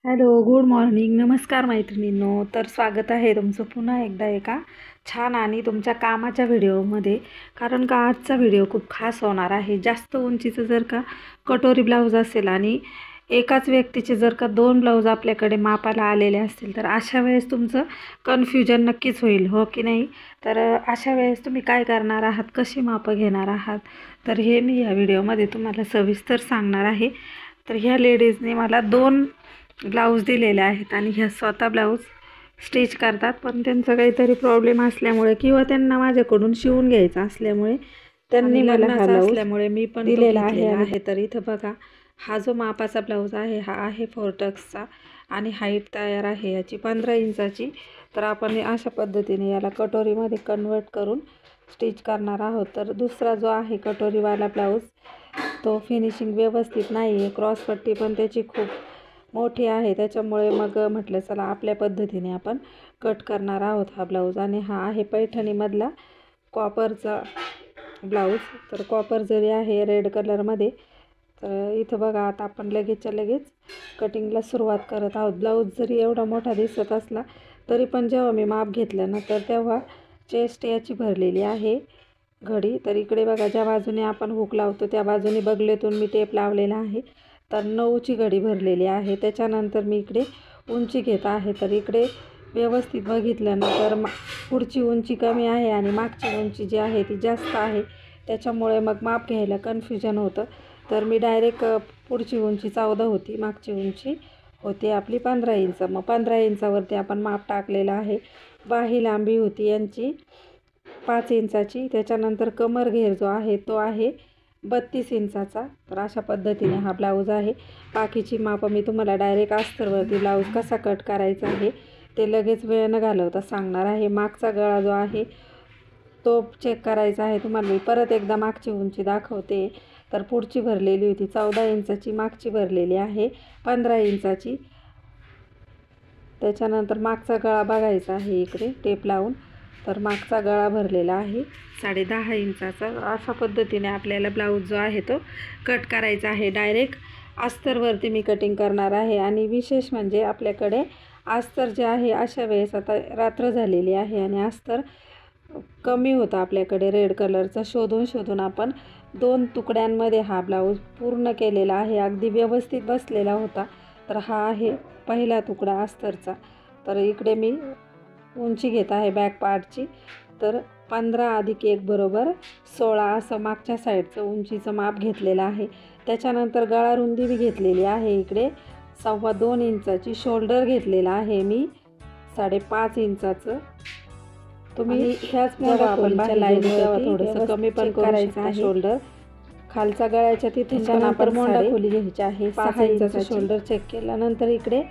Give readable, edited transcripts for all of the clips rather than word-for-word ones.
Hello, good morning. नमस्कार मैत्रिणींनो. तर स्वागत आहे तुमचं पुन्हा एकदा एका छान आणि तुमच्या कामाच्या व्हिडिओमध्ये. कारण का आजचा व्हिडिओ खूप खास होणार आहे. जास्त उंचीचं जर का कटोरी ब्लाऊज असेल आणि एकाच व्यक्तीचे जर का 2 ब्लाऊज आपल्याकडे मापाला आलेले असतील, तर अशा वेळेस तुमचं कन्फ्युजन नक्कीच होईल, हो की नाही? तर अशा वेळेस तुम्ही काय करणार आहात, कशी मापं घेणार आहात, तर हे मी या व्हिडिओमध्ये तुम्हाला सविस्तर सांगणार आहे. तर ह्या लेडीजने मला 2 ब्लाऊज दिलेले आहेत आणि ह्या स्वतः ब्लाऊज स्टिच करतात, पण त्यांचा काहीतरी प्रॉब्लेम असल्यामुळे किंवा त्यांना माझ्याकडून शिवून घ्यायचा असल्यामुळे त्यांनी मला हा ब्लाऊज असल्यामुळे मी पण दिलेला आहे. तर इथं बघा, हा जो मापाचा ब्लाऊज आहे हा आहे 4 आणि हाईट तयार आहे याची 15 इंचाची. तर आपण अशा पद्धतीने याला कटोरीमध्ये कन्वर्ट करून स्टिच करणार आहोत. तर दुसरा जो आहे कटोरीवाला ब्लाऊज, तो फिनिशिंग व्यवस्थित नाही आहे. क्रॉसपट्टी पण त्याची खूप मोठी आहे, त्याच्यामुळे मग म्हटलं चला आपल्या पद्धतीने आपण कट करणार आहोत हा ब्लाऊज. आणि हा आहे पैठणीमधला कॉपरचा ब्लाऊज. तर कॉपर जरी आहे रेड कलरमध्ये. तर इथं बघा, आता आपण लगेचच्या लगेच कटिंगला सुरुवात करत आहोत. ब्लाऊज जरी एवढा मोठा दिसत असला तरी पण जेव्हा मी माप घेतलं ना, तर तेव्हा चेस्ट याची भरलेली आहे घडी. तर इकडे बघा, ज्या बाजूने आपण हुक लावतो त्या बाजूने बगलेतून मी टेप लावलेला आहे. तर 9ची घडी भरलेली आहे. त्याच्यानंतर मी इकडे उंची घेत आहे. तर इकडे व्यवस्थित बघितलं ना, तर पुढची उंची कमी आहे आणि मागची उंची जी आहे ती जास्त आहे. त्याच्यामुळे मग माप घ्यायला कन्फ्युजन होतं. तर मी डायरेक्ट पुढची उंची 14 होती, मागची उंची होती आपली 15 इंच. मग 15 इंचावरती आपण माप टाकलेलं आहे. बाही लांबी होती यांची 5 इंचाची. त्याच्यानंतर कमर घेर जो आहे तो आहे 32 इंचाचा. तर अशा पद्धतीने हा ब्लाऊज आहे. बाकीची मापं मी तुम्हाला डायरेक्ट अस्तरवरती ब्लाऊज कसा कट करायचा आहे ते लगेच वेळ न घालवता सांगणार आहे. मागचा गळा जो आहे तो चेक करायचा आहे तुम्हाला. मी परत एकदा मागची उंची दाखवते. तर पुढची भरलेली होती 14 इंचाची, मागची भरलेली आहे 15 इंचाची. त्याच्यानंतर मागचा गळा बघायचा आहे इकडे टेप लावून. तर मागचा गळा भरलेला आहे 10.5 इंचाचा. अशा पद्धतीने आपल्याला ब्लाऊज जो आहे तो कट करायचा आहे. डायरेक्ट अस्तरवरती मी कटिंग करणार आहे. आणि विशेष म्हणजे आपल्याकडे अस्तर जे आहे, अशा वेळेस आता रात्र झालेली आहे आणि अस्तर कमी होतं आपल्याकडे रेड कलरचा. शोधून शोधून आपण 2 तुकड्यांमध्ये हा ब्लाऊज पूर्ण केलेला आहे. अगदी व्यवस्थित बसलेला होता. तर हा आहे पहिला तुकडा अस्तरचा. तर इकडे मी उंची घेत आहे बॅक पार्टची. तर 15 अधिक 1 बरोबर 16 असं मागच्या साईडचं उंचीचं माप घेतलेलं आहे. त्याच्यानंतर गळा रुंदी मी घेतलेली आहे इकडे 2.25 इंचाची. शोल्डर घेतलेला आहे मी 5.5 इंचाचं. तुम्ही ह्याच मोठ्या लाईनवरती थोडंसं कमी पण करायचं आहे शोल्डर. खालचा गळ्याच्या तिथे पण आपण मोंडा खोली घ्यायची आहे. 6 इंचाचं शोल्डर चेक केल्यानंतर इकडे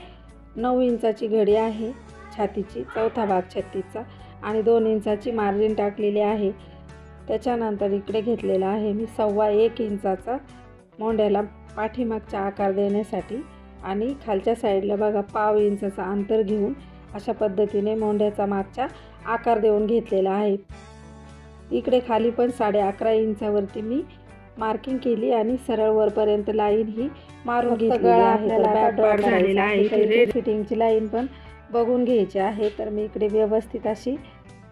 9 इंचाची घडी आहे छातीची, चौथा भाग छातीचा, आणि 2 इंचाची मार्जिन टाकलेली आहे. त्याच्यानंतर इकडे घेतलेला आहे मी 1.25 इंचाचा मोंड्याला पाठीमागचा आकार देण्यासाठी. आणि खालच्या साईडला बघा 0.5 इंचाचा अंतर घेऊन अशा पद्धतीने मोंड्याचा मागचा आकार देऊन घेतलेला आहे. इकडे खाली पण 11.5 इंचावरती मी मार्किंग केली आणि सरळ वरपर्यंत लाईन ही मारून घेतलेली आहे. तर बॅक पार्ट झालेला आहे. रेड फिटिंगची लाईन पण बघून घ्यायची आहे. तर मी इकडे व्यवस्थित अशी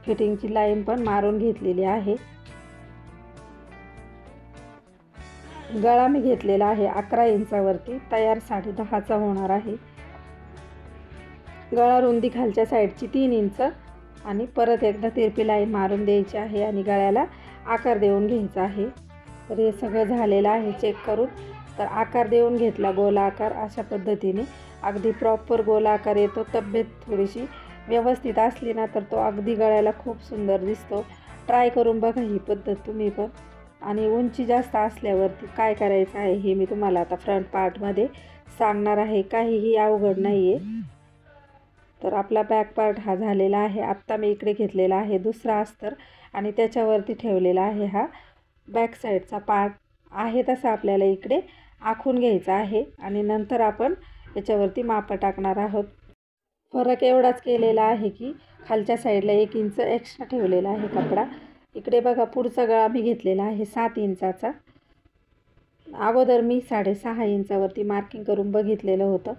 फिटिंगची लाईन पण मारून घेतलेली आहे. गळा मी घेतलेला आहे 11 इंचावरती, तयार 10.5चा होणार आहे. गळा रुंदी खालच्या साईडची 3 इंच आणि परत एकदा तिरपी लाईन मारून द्यायची आहे आणि गळ्याला आकार देऊन घ्यायचा आहे. तर हे सगळं झालेलं आहे चेक करून. तर आकार देऊन घेतला गोल आकार. अशा पद्धतीने अगदी प्रॉपर गोल आकार येतो. तब्येत थोडीशी व्यवस्थित असली ना तर तो अगदी गळ्याला खूप सुंदर दिसतो. ट्राय करून बघा ही पद्धत तुम्ही पण. आणि उंची जास्त असल्यावरती काय करायचं आहे हे मी तुम्हाला आता फ्रंट पार्टमध्ये सांगणार आहे. काहीही अवघड नाही आहे. तर आपला बॅक पार्ट हा झालेला आहे. आत्ता मी इकडे घेतलेला आहे दुसरा अस्तर आणि त्याच्यावरती ठेवलेला आहे हा बॅक साईडचा पार्ट आहे. तसा आपल्याला इकडे आखून घ्यायचा आहे आणि नंतर आपण याच्यावरती मापं टाकणार आहोत. फरक एवढाच केलेला आहे की खालच्या साईडला 1 इंच एक्स्ट्रा ठेवलेला आहे कपडा. इकडे बघा, पुढचा गळा मी घेतलेला आहे 7 इंचाचा. अगोदर मी 6.5 इंचावरती मार्किंग करून बघितलेलं होतं.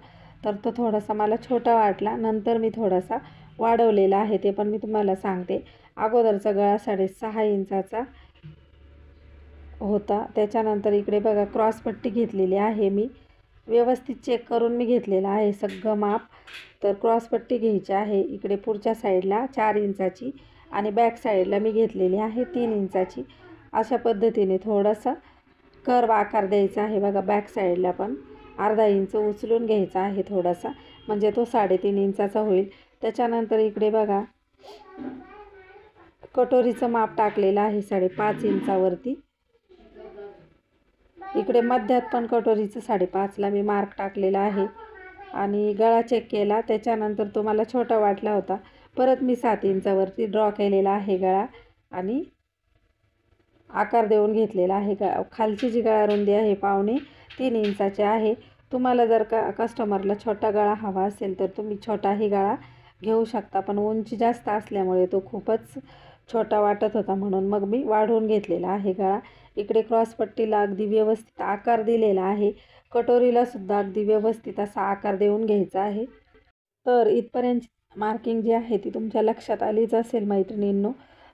तर तो थोडासा मला छोटा वाटला. नंतर मी थोडासा वाढवलेला आहे, ते पण मी तुम्हाला सांगते. अगोदरचा गळा 6.5 इंचाचा होता. त्याच्यानंतर इकडे बघा क्रॉसपट्टी घेतलेली आहे मी. व्यवस्थित चेक करून मी घेतलेलं आहे सगळं माप. तर क्रॉसपट्टी घ्यायची आहे इकडे पुढच्या साईडला 4 इंचाची आणि बॅक साईडला मी घेतलेली आहे 3 इंचाची. अशा पद्धतीने थोडासा कर्व आकार द्यायचा आहे बघा. बॅक साईडला पण अर्धा इंच उचलून घ्यायचा आहे थोडासा, म्हणजे तो 3.5 इंचाचा होईल. त्याच्यानंतर इकडे बघा कटोरीचं माप टाकलेलं आहे 5.5 इंचावरती. इकडे मध्यात पण कटोरीचं 5.5ला मी मार्क टाकलेला आहे आणि गळा चेक केला. त्याच्यानंतर तो मला छोटा वाटला होता. परत मी 7 इंचावरती ड्रॉ केलेला आहे गळा आणि आकार देऊन घेतलेला आहे. खालची जी गळा रुंदी आहे 2.25 इंचाची आहे. तुम्हाला जर का कस्टमरला छोटा गळा हवा असेल तर तुम्ही छोटाही गळा घेऊ शकता, पण उंची जास्त असल्यामुळे तो खूपच छोटा वाटत होता, म्हणून मग मी वाढवून घेतलेला आहे गळा. इकडे क्रॉसपट्टीला अगदी व्यवस्थित आकार दिलेला आहे. कटोरीला सुद्धा अगदी व्यवस्थित असा आकार देऊन घ्यायचा आहे. तर इथपर्यंत मार्किंग जी आहे ती तुमच्या लक्षात आलीच असेल मैत्रिणींनो.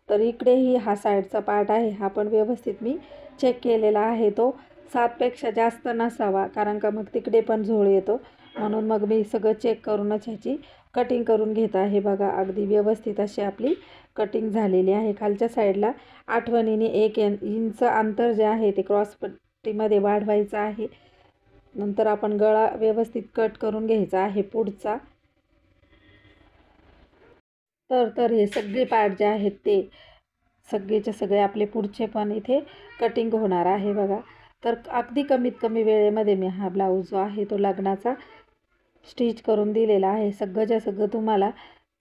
तर इकडेही हा साईडचा पार्ट आहे, हा पण व्यवस्थित मी चेक केलेला आहे. तो 7पेक्षा जास्त नसावा, कारण का मग तिकडे पण झोळ येतो. म्हणून मग मी सगळं चेक करूनच ह्याची कटिंग करून घेत आहे. बघा अगदी व्यवस्थित अशी आपली कटिंग झालेली आहे. खालच्या साईडला आठवणीने 1 इंच अंतर जे आहे ते क्रॉसपट्टीमध्ये वाढवायचं आहे. नंतर आपण गळा व्यवस्थित कट करून घ्यायचा आहे पुढचा. तर हे सगळे पार्ट जे आहेत ते सगळेचे सगळे आपले पुढचे पण इथे कटिंग होणार आहे बघा. तर अगदी कमीत कमी वेळेमध्ये मी हा ब्लाऊज जो आहे तो लग्नाचा स्टिच करून दिलेला आहे. सगळंच्या सगळं तुम्हाला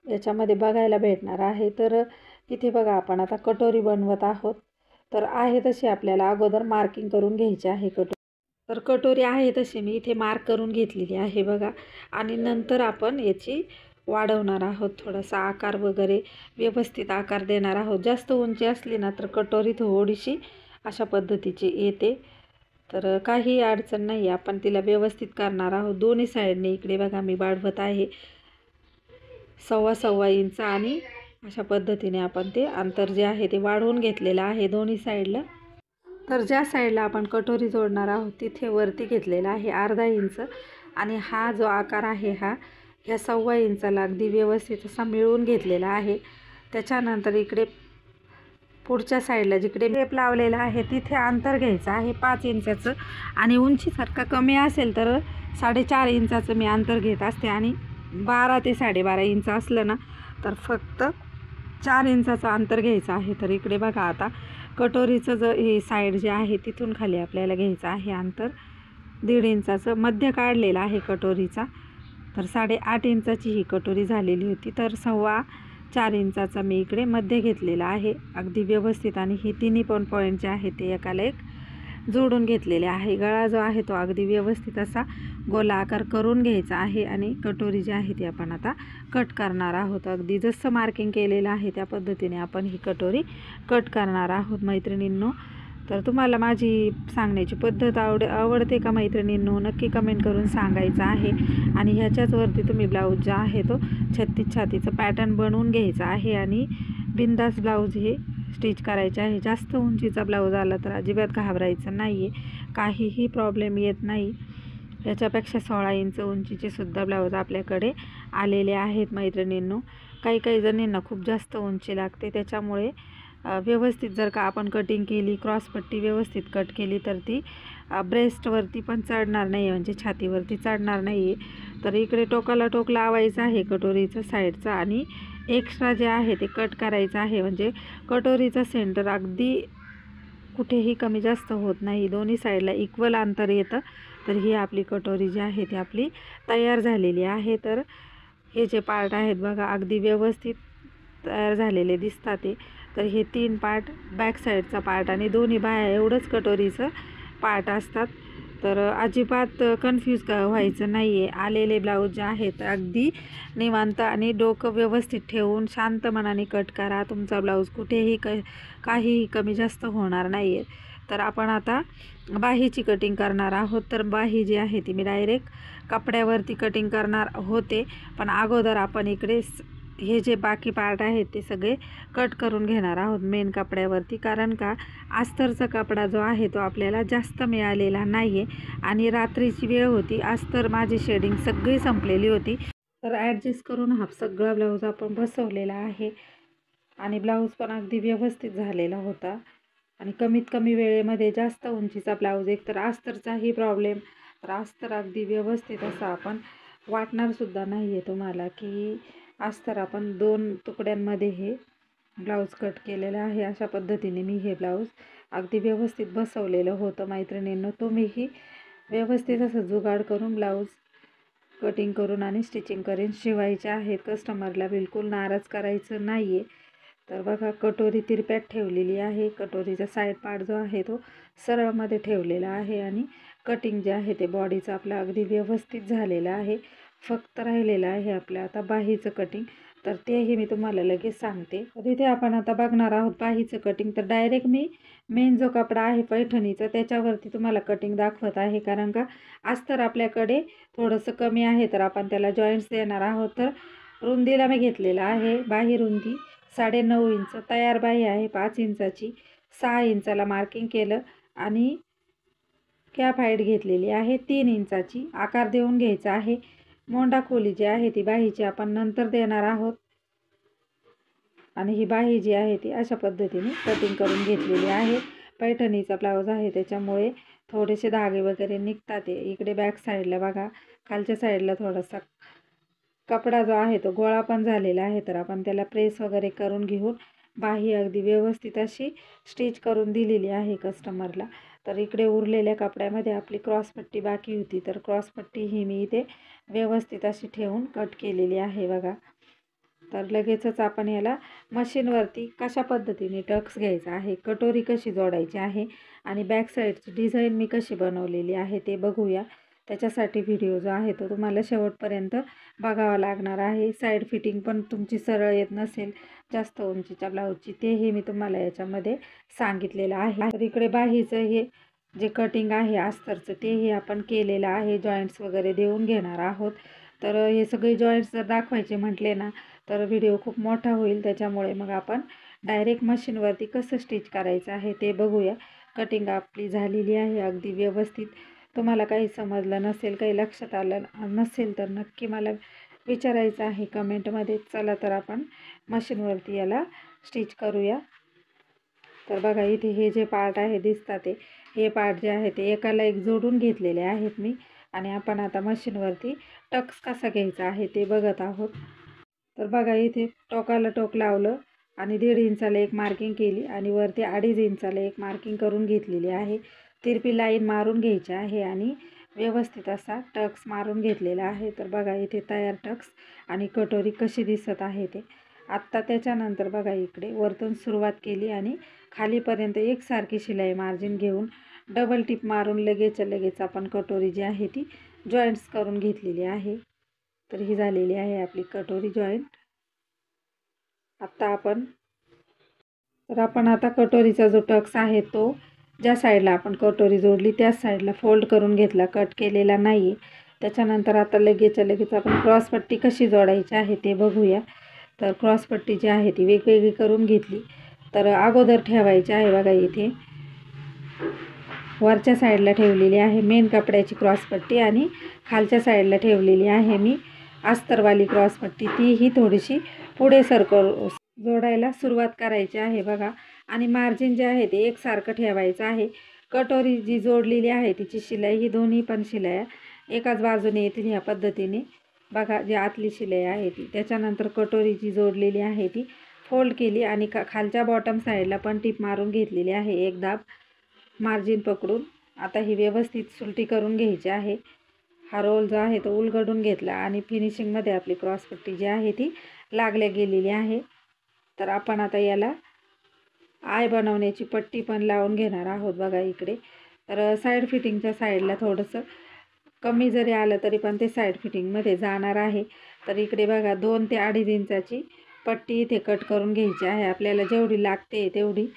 याच्यामध्ये बघायला भेटणार आहे. तर इथे बघा आपण आता कटोरी बनवत आहोत. तर आहे तशी आपल्याला अगोदर मार्किंग करून घ्यायची आहे कटोरी. तर कटोरी आहे तशी मी इथे मार्क करून घेतलेली आहे बघा. आणि नंतर आपण याची वाढवणार आहोत. थोडासा आकार वगैरे व्यवस्थित आकार देणार आहोत. जास्त उंची असली ना तर कटोरी थोडीशी अशा पद्धतीची येते. तर काही अडचण नाही, आपण तिला व्यवस्थित करणार आहोत. दोन्ही साईडने इकडे बघा मी वाढवत आहे 1.25 इंच आणि अशा पद्धतीने आपण ते अंतर जे आहे ते वाढवून घेतलेलं आहे दोन्ही साईडला. तर ज्या साईडला आपण कटोरी जोडणार आहोत तिथे वरती घेतलेला आहे अर्धा इंच आणि हा जो आकार आहे ह्या 1.25 इंचाला अगदी व्यवस्थित असा मिळवून घेतलेला आहे. त्याच्यानंतर इकडे पुढच्या साईडला जिकडे टेप लावलेला आहे तिथे अंतर घ्यायचं आहे 5 इंचाचं आणि उंची सारखा कमी असेल तर 4.5 इंचाचं मी अंतर घेत असते आणि 12 ते 12.5 इंच असलं ना तर फक्त 4 इंचाचं अंतर घ्यायचं आहे. तर इकडे बघा आता कटोरीचं जो ही साईड जे आहे तिथून खाली आपल्याला घ्यायचं आहे अंतर 1.5 इंचाचं. मध्य काढलेलं आहे कटोरीचा. तर 8.5 इंचाची ही कटोरी झालेली होती. तर 4.25 इंचाचा मी इकडे मध्य घेतलेला आहे अगदी व्यवस्थित आणि हे तिन्ही पण पॉईंट जे आहे ते एकाला एक जोडून घेतलेले आहे. गळा जो आहे तो अगदी व्यवस्थित असा गोला आकार करून घ्यायचा आहे आणि कटोरी जी आहे ती आपण आता कट करणार आहोत. अगदी जसं मार्किंग केलेलं आहे त्या पद्धतीने आपण ही कटोरी कट करणार आहोत मैत्रिणींनो. तर तुम्हाला माझी सांगण्याची पद्धत आवडते का मैत्रिणींनो, नक्की कमेंट करून सांगायचं आहे. आणि ह्याच्याचवरती तुम्ही ब्लाऊज जो आहे तो 36 छातीचं पॅटर्न बनवून घ्यायचा आहे आणि बिंदास ब्लाऊज हे स्टिच करायचे आहे. जास्त उंचीचा ब्लाऊज आला तर अजिबात घाबरायचं नाही आहे, काहीही प्रॉब्लेम येत नाही. याच्यापेक्षा 16 इंच उंचीचे सुद्धा ब्लाऊज आपल्याकडे आलेले आहेत मैत्रिणींनो. काही जणींना खूप जास्त उंची लागते, त्याच्यामुळे व्यवस्थित जर का आपण कटिंग केली, क्रॉसपट्टी व्यवस्थित कट केली तर ती ब्रेस्टवरती पण चढणार नाही, म्हणजे छातीवरती चढणार नाही आहे. तर इकडे टोकाला टोक लावायचं आहे कटोरीचं साईडचं आणि एक्स्ट्रा जे आहे ते कट करायचं आहे. म्हणजे कटोरीचं सेंटर अगदी कुठेही कमी जास्त होत नाही, दोन्ही साईडला इक्वल अंतर येतं. तर ही आपली कटोरी जी आहे ती आपली तयार झालेली आहे. तर हे जे पार्ट आहेत बघा अगदी व्यवस्थित तयार झालेले दिसतात ते. तर हे 3 पार्ट बॅक साईडचा पार्ट आणि दोन्ही बाया एवढंच कटोरीचं पार्ट असतात. तर अजिबात कन्फ्यूज व्हायचं नाही आहे. आलेले ब्लाऊज जे आहेत अगदी निवांत आणि डोकं व्यवस्थित ठेवून शांत मनाने कट करा. तुमचा ब्लाऊज कुठेही काहीही कमी जास्त होणार नाही आहे. तर आपण आता बाहीची कटिंग करणार आहोत। तर बाही जी आहे ती मी डायरेक्ट कपड्यावरती कटिंग करणार होते, पण अगोदर आपण इकडे हे जे बाकी पार्ट आहेत ते सगळे कट करून घेणार आहोत मेन कपड्यावरती। कारण का अस्तरचा कपडा जो आहे तो आपल्याला जास्त मिळालेला नाही आहे आणि रात्रीची वेळ होती, अस्तर माझी शेडिंग सगळी संपलेली होती। तर ॲडजस्ट करून हा सगळा ब्लाऊज आपण बसवलेला आहे आणि ब्लाऊज पण अगदी व्यवस्थित झालेला होता आणि कमीत कमी वेळेमध्ये जास्त उंचीचा ब्लाऊज। एक तर अस्तरचाही प्रॉब्लेम, तर अस्तर अगदी व्यवस्थित असं आपण वाटणारसुद्धा नाही आहे तुम्हाला की अस्तर आपण 2 तुकड्यांमध्ये हे ब्लाऊज कट केलेलं आहे। अशा पद्धतीने मी हे ब्लाऊज अगदी व्यवस्थित बसवलेलं होतं मैत्रिणींनो। तुम्हीही व्यवस्थित असं जुगाड करून ब्लाऊज कटिंग करून आणि स्टिचिंग करून शिवायचे आहेत। कस्टमरला बिलकुल नाराज करायचं नाही आहे। तर बघा कटोरी तिरप्यात ठेवलेली आहे, कटोरीचा साईड पार्ट जो आहे तो सरळमध्ये ठेवलेला आहे आणि कटिंग जे आहे ते बॉडीचं आपलं अगदी व्यवस्थित झालेलं आहे। फक्त राहिलेलं आहे आपलं आता बाहीचं कटिंग, तर तेही मी तुम्हाला लगेच सांगते। तर इथे आपण आता बघणार आहोत बाहीचं कटिंग। तर डायरेक्ट मी मेन जो कपडा आहे पैठणीचा त्याच्यावरती तुम्हाला कटिंग दाखवत आहे, कारण का अस्तर आपल्याकडे थोडंसं कमी आहे, तर आपण त्याला जॉईंट्स देणार आहोत। तर रुंदीला मी घेतलेला आहे बाही रुंदी 9.5 इंच, तयार बाही आहे 5 इंचाची, 6 इंचाला मार्किंग केलं आणि कॅप हाईट घेतलेली आहे 3 इंचाची। आकार देऊन घ्यायचा आहे। मोंडा खोली जी आहे ती बाहीची आपण नंतर देणार आहोत आणि ही बाही जी आहे ती अशा पद्धतीने कटिंग करून घेतलेली आहे। पैठणीचा ब्लाऊज आहे त्याच्यामुळे थोडेसे धागे वगैरे निघतात। इकडे बॅक साईडला बघा खालच्या साईडला थोडासा कपडा जो आहे तो गोळा पण झालेला आहे, तर आपण त्याला प्रेस वगैरे करून घेऊन बाही अगदी व्यवस्थित अशी स्टिच करून दिलेली आहे कस्टमरला। तर इकडे उरलेल्या कपड्यामध्ये आपली क्रॉसपट्टी बाकी होती, तर क्रॉसपट्टी ही मी इथे व्यवस्थित अशी ठेवून कट केलेली आहे बघा। तर लगेचच आपण याला मशीनवरती कशा पद्धतीने टक्स घ्यायचा आहे, कटोरी कशी जोडायची आहे आणि बॅक साईडची डिझाईन मी कशी बनवलेली आहे ते बघूया। त्याच्यासाठी व्हिडिओ जो आहे तो तुम्हाला शेवटपर्यंत बघावा लागणार आहे। साईड फिटिंग पण तुमची सरळ येत नसेल जास्त उंचीच्या ब्लाऊजची, तेही मी तुम्हाला याच्यामध्ये सांगितलेलं आहे। तर इकडे बाहीचं हे जे कटिंग आहे अस्तरचं तेही आपण केलेलं आहे, जॉईंट्स वगैरे देऊन घेणार आहोत। तर हे सगळे जॉईंट्स जर दाखवायचे म्हटले ना तर व्हिडिओ खूप मोठा होईल, त्याच्यामुळे मग आपण डायरेक्ट मशीनवरती कसं स्टिच करायचं आहे ते बघूया। कटिंग आपली झालेली आहे अगदी व्यवस्थित। तुम्हाला काही समजलं नसेल, काही लक्षात आलं नसेल तर नक्की मला विचारायचं आहे कमेंटमध्ये। चला तर आपण मशीनवरती याला स्टिच करूया। तर बघा इथे हे जे पार्ट आहे दिसतात हे पार्ट जे आहे ते एकाला एक जोडून घेतलेले आहेत मी आणि आपण आता मशीनवरती टक्स कसा घ्यायचा आहे ते बघत आहोत। तर बघा इथे टोकाला टोक लावलं आणि 1.5 इंचाला एक मार्किंग केली आणि वरती 2.5 इंचाला एक मार्किंग करून घेतलेली आहे। तिरपी लाईन मारून घ्यायची आहे आणि व्यवस्थित असा टक्स मारून घेतलेला आहे। तर बघा इथे तयार टक्स आणि कटोरी कशी दिसत आहे ते। आत्ता त्याच्यानंतर बघा इकडे वरतून सुरुवात केली आणि खालीपर्यंत एकसारखी शिलाई मार्जिन घेऊन डबल टिप मारून लगेच आपण कटोरी जी आहे ती जॉईंट्स करून घेतलेली आहे। तर ही झालेली आहे आपली कटोरी जॉईंट। आपण आता कटोरीचा जो टक्स आहे तो ज्या साईडला आपण कटोरी जोडली त्याच साईडला फोल्ड करून घेतला, कट केलेला नाही। त्याच्यानंतर आता लगेच आपण क्रॉसपट्टी कशी जोडायची आहे ते बघूया। तर क्रॉसपट्टी जी आहे ती वेगवेगळी करून घेतली। तर अगोदर ठेवायची आहे बघा इथे वरच्या साईडला ठेवलेली आहे मेन कपड्याची क्रॉसपट्टी आणि खालच्या साईडला ठेवलेली आहे मी अस्तरवाली क्रॉसपट्टी, तीही थोडीशी पुढे सरकव जोडायला सुरुवात करायची आहे बघा। आणि मार्जिन जे आहे ते एकसारखं ठेवायचं आहे। कटोरी जी जोडलेली आहे तिची शिलाई ही दोन्ही पण शिलाई एकाच बाजूने येतील ह्या पद्धतीने बघा। जी आतली शिलाई आहे ती, त्याच्यानंतर कटोरी जी जोडलेली आहे ती फोल्ड केली आणि खालच्या बॉटम साईडला पण टिप मारून घेतलेली आहे एक दाब मार्जिन पकडून। आता ही व्यवस्थित सुलटी करून घ्यायची आहे। हा रोल जो आहे तो उलगडून घेतला आणि फिनिशिंगमध्ये आपली क्रॉसपट्टी जी आहे ती लागल्या गेलेली आहे। तर आपण आता याला आय बनवण्याची पट्टी पण लावून घेणार आहोत बघा इकडे। तर साईड फिटिंगच्या साईडला थोडंसं कमी जरी आलं तरी पण ते साईड फिटिंगमध्ये जाणार आहे। तर इकडे बघा 2 ते 2.5 इंचाची पट्टी इथे कट करून घ्यायची आहे आपल्याला जेवढी लागते तेवढी।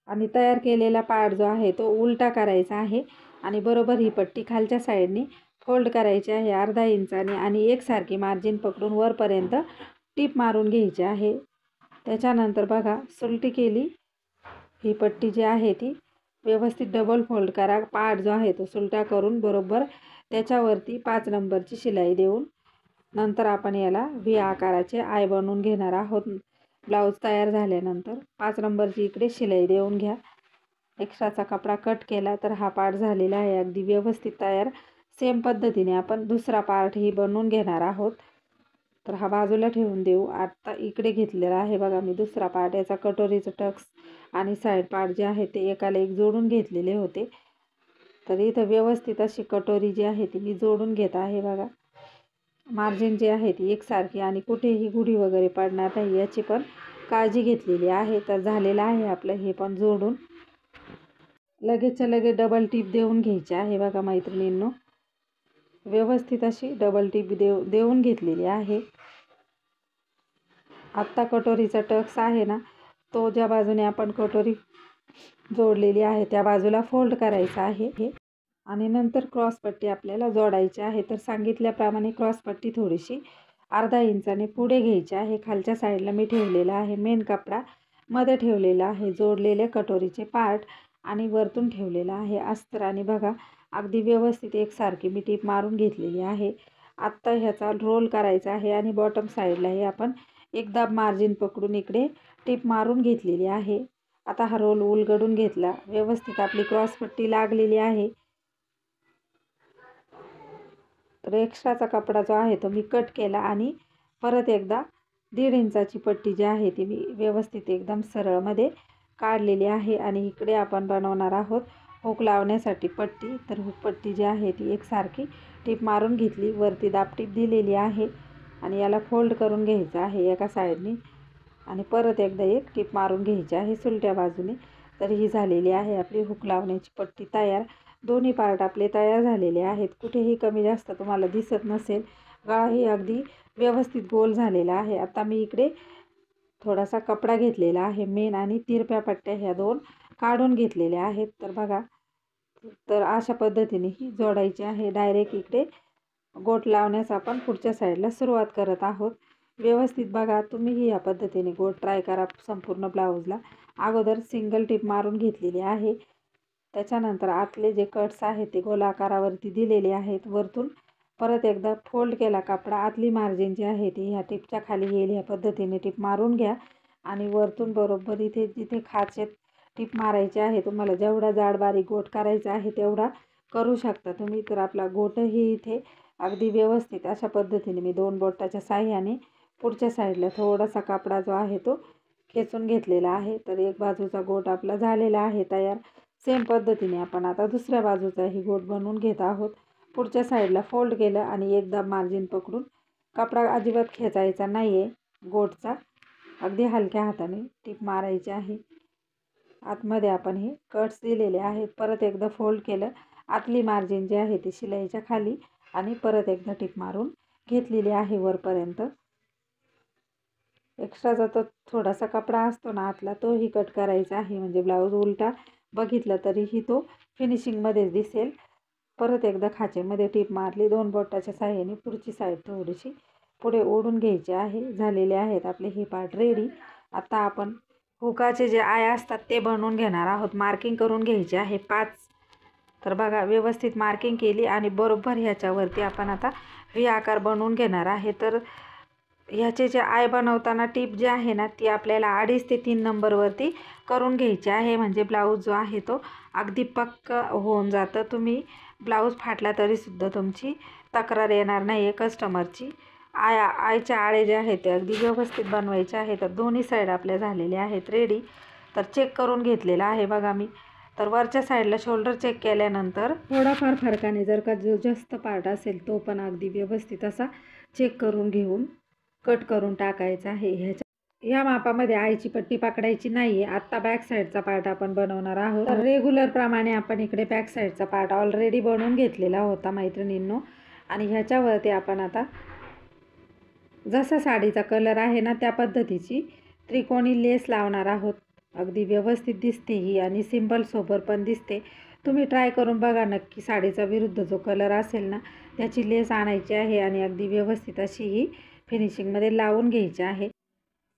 आणि तयार केलेला पार्ट जो आहे तो उलटा करायचा आहे आणि बरोबर ही पट्टी खालच्या साईडने फोल्ड करायची आहे अर्धा इंचाने आणि एकसारखी मार्जिन पकडून वरपर्यंत टीप मारून घ्यायची आहे। त्याच्यानंतर बघा सुलटी केली, ही पट्टी जी आहे ती व्यवस्थित डबल फोल्ड करा, पार्ट जो आहे तो सुलटा करून बरोबर त्याच्यावरती 5 नंबरची शिलाई देऊन नंतर आपण याला व्ही आकाराचे आय बनवून घेणार आहोत। ब्लाऊज तयार झाल्यानंतर 5 नंबरची इकडे शिलाई देऊन घ्या। एक्स्ट्राचा कपडा कट केला तर हा पार्ट झालेला आहे अगदी व्यवस्थित तयार। सेम पद्धतीने आपण दुसरा पार्ट ही बनवून घेणार आहोत, तर हा बाजूला ठेवून देऊ। आता इकडे घेतलेला आहे बघा मी दुसरा पार्ट, याचा कटोरीचं टक्स आणि साईड पार्ट जे आहे ते एकाला एक जोडून घेतलेले होते, तर इथं व्यवस्थित अशी कटोरी जी आहे ती मी जोडून घेत आहे बघा। मार्जिन जी आहे ती एकसारखी आणि कुठेही गुढी वगैरे पडणार नाही याची पण काळजी घेतलेली आहे। तर झालेलं आहे आपलं हे पण जोडून, लगेचच्या लगेच डबल टीप देऊन घ्यायची आहे बघा मैत्रिणींनो, व्यवस्थित अशी डबल टीप देऊन घेतलेली आहे। आत्ता कटोरीचा टक्स आहे ना, तो ज्या बाजूने आपण कटोरी जोडलेली आहे त्या बाजूला फोल्ड करायचा आहे आणि नंतर क्रॉसपट्टी आपल्याला जोडायची आहे। तर सांगितल्याप्रमाणे क्रॉसपट्टी थोडीशी अर्धा इंचाने पुढे घ्यायची आहे। खालच्या साईडला मी ठेवलेला आहे मेन कपडा, मध्ये ठेवलेला आहे जोडलेले कटोरीचे पार्ट आणि वरतून ठेवलेला आहे अस्तर आणि बघा अगदी व्यवस्थित एकसारखी मी टीप मारून घेतलेली आहे। आत्ता ह्याचा रोल करायचा आहे आणि बॉटम साईडलाही आपण एकदा मार्जिन पकडून इकडे टीप मारून घेतलेली आहे। आता हा रोल उलगडून घेतला, व्यवस्थित आपली क्रॉसपट्टी लागलेली आहे। तर एक्स्ट्राचा कपडा जो आहे तो मी कट केला आणि परत एकदा 1.5 इंचाची पट्टी जी आहे ती मी व्यवस्थित एकदम सरळमध्ये काढलेली आहे आणि इकडे आपण बनवणार आहोत हुक लावण्यासाठी पट्टी। तर हुक पट्टी जी आहे ती एकसारखी टीप मारून घेतली, वरती दाबटीप दिलेली आहे आणि याला फोल्ड करून घ्यायचं आहे एका साईडने आणि परत एकदा एक टीप मारून घ्यायची आहे सुलट्या बाजूने। तर ही झालेली आहे आपली हुक लावण्याची पट्टी तयार। दोन्ही पार्ट आपले तयार झालेले आहेत, कुठेही कमी जास्त तुम्हाला दिसत नसेल। गळाही अगदी व्यवस्थित गोल झालेला आहे। आता मी इकडे थोडासा कपडा घेतलेला आहे मेन आणि तिरप्या पट्ट्या ह्या दोन काढून घेतलेल्या आहेत। तर बघा, तर अशा पद्धतीने ही जोडायची आहे। डायरेक्ट इकडे गोट लावण्यास आपण पुढच्या साईडला सुरुवात करत आहोत। व्यवस्थित बघा, तुम्हीही या पद्धतीने गोट ट्राय करा संपूर्ण ब्लाऊजला। अगोदर सिंगल टिप मारून घेतलेली आहे, त्याच्यानंतर आतले जे कट्स आहेत ते गोलाकारावरती दिलेले आहेत। वरतून परत एकदा फोल्ड केला कपडा, आतली मार्जिन जी आहे ती ह्या टिपच्या खाली येईल ह्या पद्धतीने टिप मारून घ्या आणि वरतून बरोबर इथे जिथे खाचेत टिप मारायची आहे, तुम्हाला जेवढा जाड बारीक गोट करायचा आहे तेवढा करू शकता तुम्ही। तर आपला गोटही इथे अगदी व्यवस्थित अशा पद्धतीने मी 2 बोटाच्या साह्याने पुढच्या साईडला थोडासा कपडा जो आहे तो खेचून घेतलेला आहे। तर एक बाजूचा गोट आपला झालेला आहे तयार। सेम पद्धतीने आपण आता दुसऱ्या बाजूचाही गोट बनवून घेत आहोत। पुढच्या साईडला फोल्ड केलं आणि एकदा मार्जिन पकडून कपडा अजिबात खेचायचा नाही आहे, गोटचा अगदी हलक्या हाताने टीप मारायची आहे। आतमध्ये आपण हे कट्स दिलेले आहेत, परत एकदा फोल्ड केलं, आतली मार्जिन जी आहे ती शिलाईच्या खाली आणि परत एकदा टिप मारून घेतलेली आहे वरपर्यंत। एक्स्ट्राचा तो थोडासा कपडा असतो ना आतला, तोही कट करायचा आहे, म्हणजे ब्लाऊज उलटा बघितला तरीही तो फिनिशिंगमध्येच दिसेल। परत एकदा खाचेमध्ये टीप मारली, 2 बोटाच्या साह्याने पुढची साईड थोडीशी पुढे ओढून घ्यायची आहे। झालेले आहेत आपले हे पार्ट रेडी। आता आपण हुकाचे जे आय असतात ते बनवून घेणार आहोत। मार्किंग करून घ्यायचे आहे 5। तर बघा व्यवस्थित मार्किंग केली आणि बरोबर ह्याच्यावरती आपण आता व्ही आकार बनवून घेणार आहे। तर ह्याचे जे आय बनवताना टीप जी आहे ना ती आपल्याला 2.5 ते 3 नंबरवरती करून घ्यायची आहे, म्हणजे ब्लाऊज जो आहे तो अगदी पक्का होऊन जातं। तुम्ही ब्लाऊज फाटला तरीसुद्धा तुमची तक्रार येणार नाही आहे कस्टमरची। आयच्या आळे जे आहेत ते अगदी व्यवस्थित बनवायचे आहे। तर दोन्ही साईड आपल्या झालेल्या आहेत रेडी। तर चेक करून घेतलेला आहे बघा मी। तर वरच्या साईडला शोल्डर चेक केल्यानंतर थोडाफार फरकाने जर का जो जास्त पार्ट असेल तो पण अगदी व्यवस्थित असा चेक करून घेऊन कट करून टाकायचा आहे। या मापामध्ये आईची पट्टी पकडायची नाही आहे। आत्ता बॅक साईडचा पार्ट आपण बनवणार आहोत। तर रेग्युलर प्रमाणे आपण इकडे बॅक साईडचा पार्ट ऑलरेडी बनवून घेतलेला होता मैत्रिणींनो, आणि ह्याच्यावरती आपण आता जसा साडीचा कलर आहे ना त्या पद्धतीची त्रिकोणी लेस लावणार आहोत। अगदी व्यवस्थित दिसते ही आणि सिंपलसोबत पण दिसते. तुम्ही ट्राय करून बघा नक्की. साडीचा विरुद्ध जो कलर असेल ना त्याची लेस आणायची आहे आणि अगदी व्यवस्थित अशी ही फिनिशिंगमध्ये लावून घ्यायची आहे.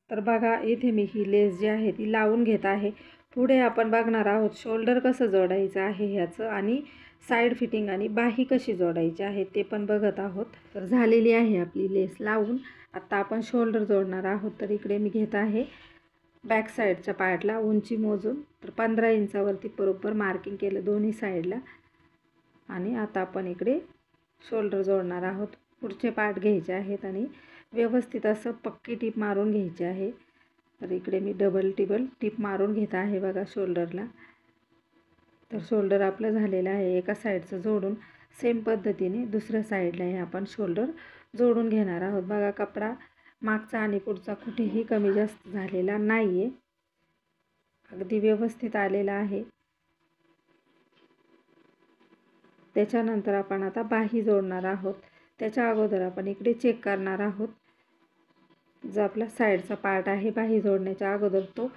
तर बघा इथे मी ही लेस जी आहे ती लावून घेत आहे. पुढे आपण बघणार आहोत शोल्डर कसं जोडायचं आहे ह्याचं आणि साईड फिटिंग आणि बाही कशी जोडायची आहे ते पण बघत आहोत. तर झालेली आहे आपली लेस लावून. आता आपण शोल्डर जोडणार आहोत. तर इकडे मी घेत आहे बॅक साईडच्या पार्टला उंची मोजून. तर 15 इंचावरती बरोबर मार्किंग केलं दोन्ही साईडला. आणि आता आपण इकडे शोल्डर जोडणार आहोत. पुढचे पार्ट घ्यायचे आहेत आणि व्यवस्थित असं पक्की टीप मारून घ्यायची आहे. तर इकडे मी डबल टीप मारून घेत आहे बघा शोल्डरला. तर शोल्डर आपलं झालेलं आहे. एका साईडचं जोडून सेम पद्धतीने दुसऱ्या साईडला हे आपण शोल्डर जोडून घेणार आहोत. बघा कपडा मागचा आणि पुढचा कुठेही कमी जास्त झालेला नाही आहे, अगदी व्यवस्थित आलेला आहे. त्याच्यानंतर आपण आता बाही जोडणार आहोत. त्याच्या अगोदर आपण इकडे चेक करणार आहोत. जो आपला साईडचा पार्ट आहे बाही जोडण्याच्या अगोदर तो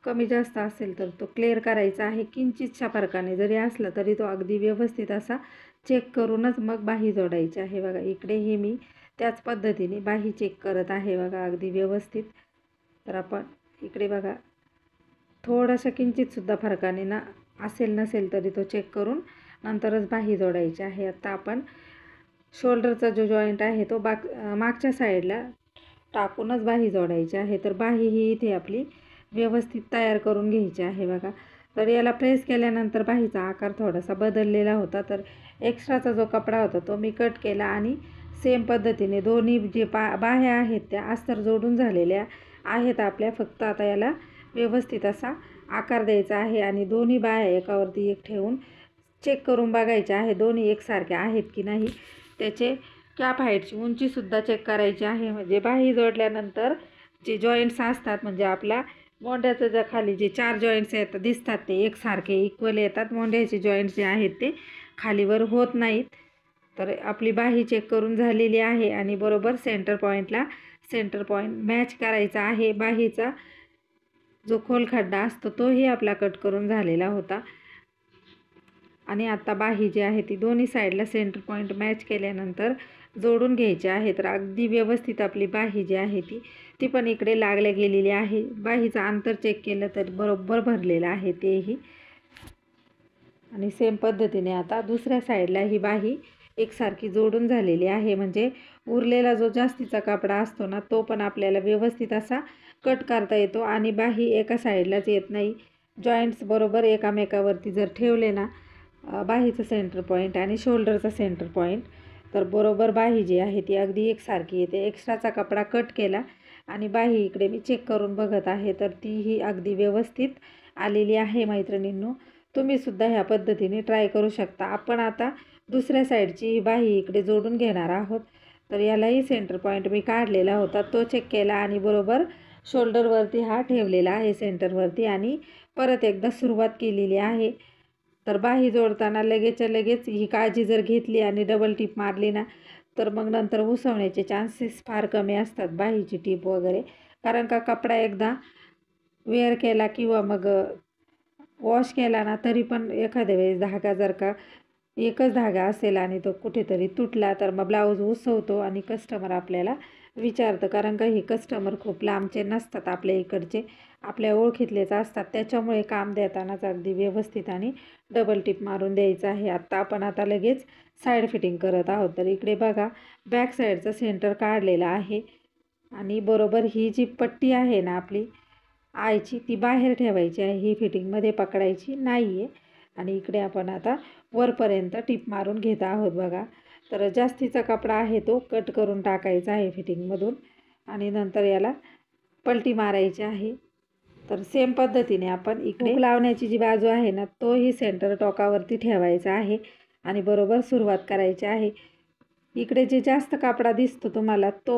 कमी जास्त असेल तर तो क्लिअर करायचा आहे. किंचितशा फरकाने जरी असला तरी तो अगदी व्यवस्थित असा चेक करूनच मग बाही जोडायची आहे. बघा इकडेही मी त्याच पद्धतीने बाही चेक करत आहे बघा अगदी व्यवस्थित. तर आपण इकडे बघा थोडासा किंचितसुद्धा फरकाने ना असेल नसेल तरी तो चेक करून नंतरच बाही जोडायची आहे. आता आपण शोल्डरचा जो जॉईंट आहे तो मागच्या साईडला टाकूनच बाही जोडायची आहे. तर बाही ही इथे आपली व्यवस्थित तयार करून घ्यायची आहे बघा. तर याला प्रेस केल्यानंतर बाहीचा आकार थोडासा बदललेला होता. तर एक्स्ट्राचा जो कपडा होता तो मी कट केला आणि सेम पद्धतीने दोन्ही जे बाह्या आहेत त्या अस्तर जोडून झालेल्या आहेत आपल्या. फक्त आता याला व्यवस्थित असा आकार द्यायचा आहे आणि दोन्ही बाह्या एकावरती एक ठेवून चेक करून बघायचे आहे दोन्ही एकसारखे आहेत की नाही. त्याचे कॅप हाईटची उंचीसुद्धा चेक करायची आहे. म्हणजे बाही जोडल्यानंतर जे जॉईंट्स असतात म्हणजे आपला मोंढ्याचं ज्या खाली जे 4 जॉईंट्स येतात दिसतात ते एकसारखे इक्वल येतात. मोंढ्याचे जॉईंट्स जे आहेत ते खालीवर होत नाहीत. तर आपली बाही चेक करून झालेली आहे आणि बरोबर सेंटर पॉईंट मॅच करायचा आहे. बाहीचा जो खोल खड्डा असतो तोही आपला कट करून झालेला होता. आणि आता बाही जी आहे ती दोन्ही साईडला सेंटर पॉईंट मॅच केल्यानंतर जोडून घ्यायची आहे. तर अगदी व्यवस्थित आपली बाही जी आहे ती पण इकडे लागल्या गेलेली आहे. बाहीचं अंतर चेक केलं तर बरोबर भरलेलं आहे तेही. आणि सेम पद्धतीने आता दुसऱ्या साईडला ही बाही एकसारखी जोडून झालेली आहे. म्हणजे उरलेला जो जास्तीचा कपडा असतो ना तो पण आपल्याला व्यवस्थित असा कट करता येतो आणि बाही एका साईडलाच येत नाही. जॉईंट्स बरोबर एकामेकावरती जर ठेवले ना बाहीचं सेंटर पॉईंट आणि शोल्डरचा सेंटर पॉईंट तर बरोबर बाही जी आहे ती अगदी एकसारखी येते. एक्स्ट्राचा कपडा कट केला आणि बाही इकडे मी चेक करून बघत आहे तर तीही अगदी व्यवस्थित आलेली आहे. मैत्रिणींनो तुम्हीसुद्धा ह्या पद्धतीने ट्राय करू शकता. आपण आता दुसऱ्या साईडची ही बाही इकडे जोडून घेणार आहोत. तर यालाही सेंटर पॉईंट मी काढलेला होता तो चेक केला आणि बरोबर शोल्डरवरती हा ठेवलेला आहे सेंटरवरती आणि परत एकदा सुरुवात केलेली आहे. तर बाही जोडताना लगेचच्या लगेच ही काळजी जर घेतली आणि डबल टीप मारली ना तर मग नंतर उसवण्याचे चान्सेस फार कमी असतात बाहीची टीप वगैरे. कारण का कपडा एकदा वेअर केला किंवा मग वॉश केला ना तरी पण एखाद्या वेळेस धागा जर का एकच धागा असेल आणि तो कुठेतरी तुटला तर मग ब्लाऊज उसवतो आणि कस्टमर आपल्याला विचारतं. कारण का हे कस्टमर खूप लांबचे नसतात, आपल्या इकडचे आपल्या ओळखीतलेच असतात. त्याच्यामुळे काम देतानाच अगदी व्यवस्थित आणि डबल टिप मारून द्यायचं आहे. आपण आता लगेच साईड फिटिंग करत आहोत. तर इकडे बघा बॅक साईडचा सेंटर काढलेला आहे आणि बरोबर ही जी पट्टी आहे ना आपली आयची ती बाहेर ठेवायची आहे, ही फिटिंगमध्ये पकडायची नाही आहे. आणि इकडे आपण आता वरपर्यंत टिप मारून घेत आहोत बघा. तर जास्तीचा कपडा आहे तो कट करून टाकायचा आहे फिटिंगमधून आणि नंतर याला पलटी मारायची आहे. तर सेम पद्धतीने आपण इकडे लावण्याची जी बाजू आहे ना तोही सेंटर टोकावरती ठेवायचा आहे आणि बरोबर सुरुवात करायची आहे. इकडे जे जास्त कपडा दिसतो तुम्हाला तो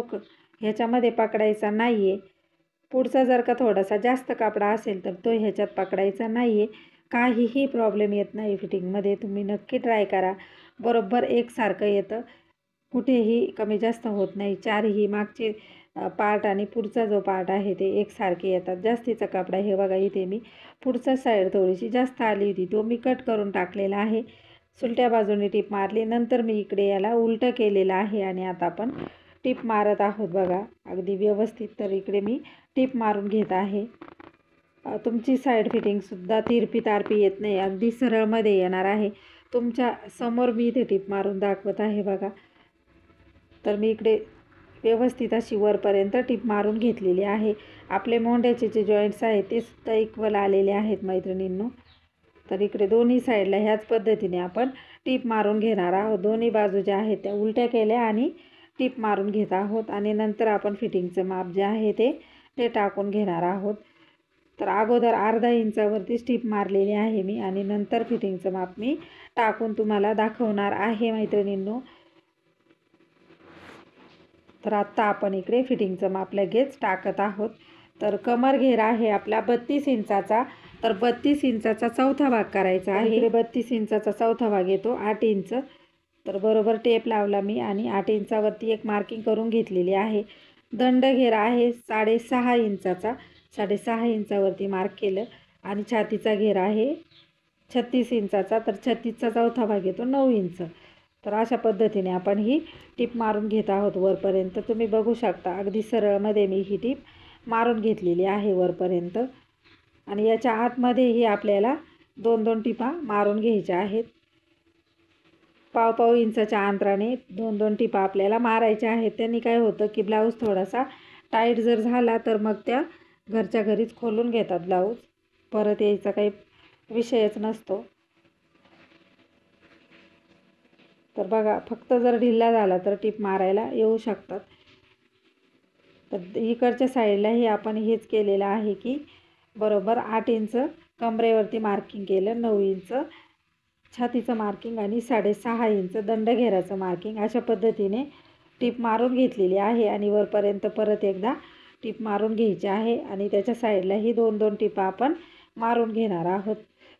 ह्याच्यामध्ये पकडायचा नाही आहे. पुढचा जर का थोडासा जास्त कपडा असेल तर तो ह्याच्यात पकडायचा नाही आहे. काहीही प्रॉब्लेम येत नाही फिटिंगमध्ये. तुम्ही नक्की ट्राय करा, बरोबर एकसारखं येतं. कुठेही कमी जास्त होत नाही. चारही मागचे पार्ट आणि पुढचा जो पार्ट आहे ते एकसारखे येतात. जास्तीचा कपडा हे बघा इथे मी पुढचा साईड थोडीशी जास्त आली होती, तो मी कट करून टाकलेला आहे. सुलट्या बाजूने टीप मारली, नंतर मी इकडे याला उलटं केलेलं आहे आणि आता आपण टीप मारत आहोत बघा अगदी व्यवस्थित. तर इकडे मी टीप मारून घेत आहे. तुमची साईड फिटिंगसुद्धा तिरपी तारपी येत नाही, अगदी सरळमध्ये येणार आहे. तुमच्या समोर मी इथे टीप मारून दाखवत आहे बघा. तर मी इकडे व्यवस्थित अशी वरपर्यंत टीप मारून घेतलेली आहे. आपले मोंड्याचे जे जॉईंट्स आहेत ते सुद्धा इक्वल आलेले आहेत मैत्रिणींनो. तर इकडे दोन्ही साईडला ह्याच पद्धतीने आपण टीप मारून घेणार आहोत. दोन्ही बाजू ज्या आहेत त्या उलट्या केल्या आणि टीप मारून घेत आहोत आणि नंतर आपण फिटिंगचं माप जे आहे ते टाकून घेणार आहोत. तर अगोदर अर्धा इंचावरतीच टीप मारलेली आहे मी आणि नंतर फिटिंगचं माप मी टाकून तुम्हाला दाखवणार आहे मैत्रिणींनो. तर आत्ता आपण इकडे फिटिंगचं माप लगेच टाकत आहोत. तर कमर घेर आहे आपला 32 इंचाचा. तर 32 इंचाचा चौथा भाग करायचा आहे. इकडे 32 इंचाचा चौथा भाग येतो 8 इंच. तर बरोबर टेप लावला मी आणि 8 इंचावरती एक मार्किंग करून घेतलेली आहे. दंड घेर आहे 6.5 इंचाचा. 6.5 इंचावरती मार्क केलं आणि छातीचा घेर आहे 36 इंचाचा. तर 36चा चौथा भाग येतो 9 इंच. तर अशा पद्धतीने आपण ही टीप मारून घेत आहोत वरपर्यंत. तुम्ही बघू शकता अगदी सरळमध्ये मी ही टीप मारून घेतलेली आहे वरपर्यंत. आणि याच्या आतमध्येही आपल्याला 2-2 टिपा मारून घ्यायच्या आहेत. पाव इंचाच्या अंतराने 2-2 टिपा आपल्याला मारायच्या आहेत. त्यांनी काय होतं की ब्लाऊज थोडासा टाईट जर झाला तर मग त्या घरच्या घरीच खोलून घेतात ब्लाऊज, परत यायचा काही विषयच नसतो. तर बघा फक्त जर ढिल्ला झाला तर टीप मारायला येऊ शकतात. तर इकडच्या साईडलाही आपण हेच केलेलं आहे की बरोबर 8 इंच कमरेवरती मार्किंग केलं, 9 इंच छातीचं मार्किंग आणि 6.5 इंच दंडघेराचं मार्किंग. अशा पद्धतीने टीप मारून घेतलेली आहे आणि वरपर्यंत परत एकदा टीप मारून घ्यायची आहे आणि त्याच्या साईडलाही 2-2 टिपा आपण मारून घेणार आहोत.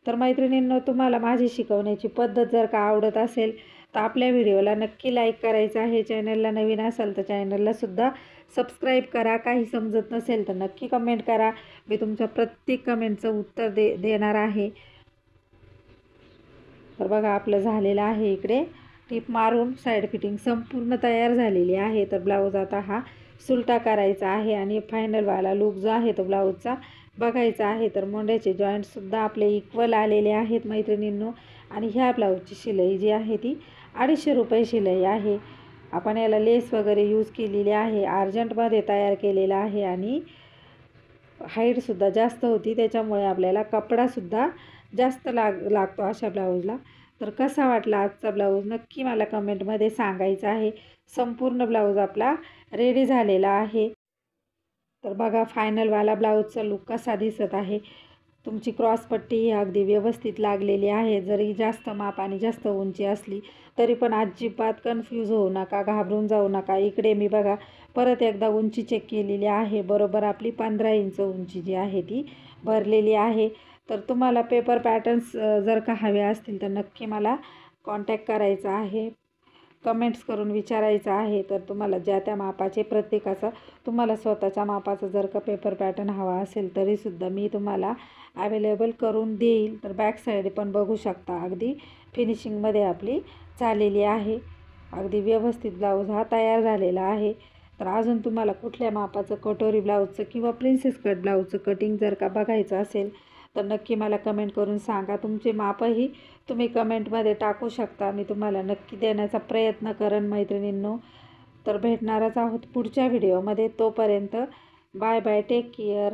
तर मैत्रिणींनो, तुम्हाला माझी शिकवण्याची पद्धत जर का आवडत असेल तर आपल्या व्हिडिओला नक्की लाईक करायचं आहे. चॅनलला नवीन असाल तर चॅनललासुद्धा सबस्क्राईब करा. काही समजत नसेल तर नक्की कमेंट करा, मी तुमच्या प्रत्येक कमेंटचं उत्तर देणार आहे. तर बघा आपलं झालेलं आहे. इकडे टीप मारून साईड फिटिंग संपूर्ण तयार झालेली आहे. तर ब्लाऊज आता हा सुलटा करायचा आहे आणि फायनलवाला लूक जो आहे तो ब्लाऊजचा बघायचा आहे. तर मोंड्याचे जॉईंटसुद्धा आपले इक्वल आलेले आहेत मैत्रिणींनो. आणि ह्या ब्लाऊजची शिलाई जी आहे ती 250 रुपये शिलाई आहे. आपण याला लेस वगैरे यूज केलेली आहे, अर्जंटमध्ये तयार केलेला आहे आणि हाईटसुद्धा जास्त होती, त्याच्यामुळे आपल्याला कपडासुद्धा जास्त लागतो अशा ब्लाऊजला. तर कसा वाटला आजचा ब्लाऊज नक्की मला कमेंटमध्ये सांगायचं आहे. संपूर्ण ब्लाऊज आपला रेडी झालेला आहे. तर बघा फायनलवाला ब्लाऊजचा लूक कसा दिसत आहे. तुमची क्रॉसपट्टी ही अगदी व्यवस्थित लागलेली आहे. जरी जास्त माप आणि जास्त उंची असली तरी पण अजिबात कन्फ्यूज होऊ नका, घाबरून जाऊ नका. इकडे मी बघा परत एकदा उंची चेक केलेली आहे. बरोबर आपली 15 इंच उंची जी आहे ती भरलेली आहे. तर तुम्हाला पेपर पॅटर्न्स जर का हवे असतील तर नक्की मला कॉन्टॅक्ट करायचा आहे, कमेंट्स करून विचारायचं आहे. तर तुम्हाला ज्या त्या मापाचे प्रत्येकाचा तुम्हाला स्वतःच्या मापाचा जर का पेपर पॅटर्न हवा असेल तरीसुद्धा मी तुम्हाला अवेलेबल करून देईल. तर बॅक साईड पण बघू शकता अगदी फिनिशिंगमध्ये आपली झालेली आहे. अगदी व्यवस्थित ब्लाऊज हा तयार झालेला आहे. तर अजून तुम्हाला कुठल्या मापाचं कटोरी ब्लाऊजचं किंवा प्रिन्सेस कट ब्लाऊजचं कटिंग जर का बघायचं असेल तर नक्की मला कमेंट करून सांगा. तुमचे मापही तुम्ही कमेंटमध्ये टाकू शकता, मी तुम्हाला नक्की देण्याचा प्रयत्न करेन मैत्रिणींनो. तर भेटणारच आहोत पुढच्या व्हिडिओमध्ये. तोपर्यंत बाय बाय, टेक केअर.